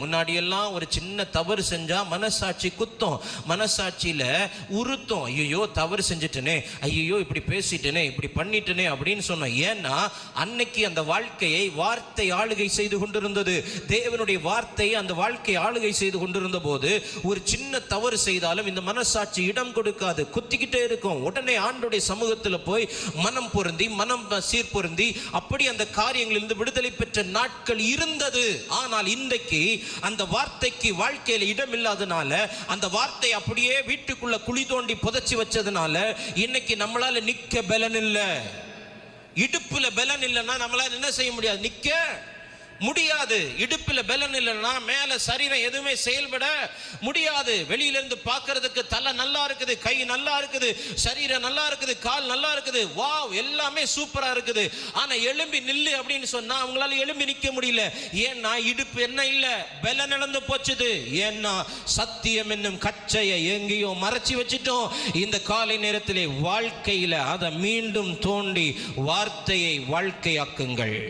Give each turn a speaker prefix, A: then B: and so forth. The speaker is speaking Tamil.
A: முன்னாடியெல்லாம் ஒரு சின்ன தவறு செஞ்சா மனசாட்சி குத்தம், மனசாட்சியில உறுத்தம். ஐயோ தவறு செஞ்சுட்டனே, ஐயோ இப்படி பேசிட்டனே, இப்படி பண்ணிட்டனே அப்படின்னு சொன்னோம். ஏன்னா அன்னைக்கு அந்த வாழ்க்கையை வார்த்தை ஆளுகை செய்து கொண்டிருந்தது. தேவனுடைய வார்த்தையை அந்த வாழ்க்கை ஆளுகை செய்து கொண்டிருந்த போது ஒரு சின்ன தவறு செய்தாலும் இந்த மனசாட்சி இடம் கொடுக்காது, குத்திக்கிட்டே இருக்கும். உடனே ஆண்டவருடைய சமூகத்தில் போய் மனம் பொருந்தி, மனம் சீர்பொருந்தி அப்படி அந்த காரியங்களிலிருந்து விடுதலை பெற்ற நாட்கள் இருந்தது. ஆனால் இன்றைக்கு அந்த வார்த்தைக்கு வாழ்க்கையில இடம் இல்லாதனால, அந்த வார்த்தை அப்படியே வீட்டுக்குள்ள குழி தோண்டி புதைச்சி வச்சதுனால இன்னைக்கு நம்மளால நிக்க பலன் இல்ல. இடுப்புல பலன் இல்லைன்னா நம்மளால என்ன செய்ய முடியாது? நிக்க முடியாது. இடுப்பில் பலன் இல்லைன்னா மேல சரீரம் எதுவுமே செயல்பட முடியாது. வெளியிலிருந்து பார்க்கறதுக்கு தலை நல்லா இருக்குது, கை நல்லா இருக்குது, சரீரம் நல்லா இருக்குது, கால் நல்லா இருக்குது, வாவ் எல்லாமே சூப்பரா இருக்குது. ஆனா எழும்பி நில்லு அப்படின்னு சொன்னா அவங்களால எழும்பி நிக்க முடியல. ஏன்னா இடுப்பு என்ன இல்ல, பலன் இழந்து போச்சுது. ஏன்னா சத்தியம் என்னும் கச்சையை எங்கேயோ மறைச்சி வச்சிட்டோம். இந்த காலை நேரத்திலே வாழ்க்கையில அதை மீண்டும் தோண்டி வார்த்தையை வாழ்க்கையாக்குங்கள்.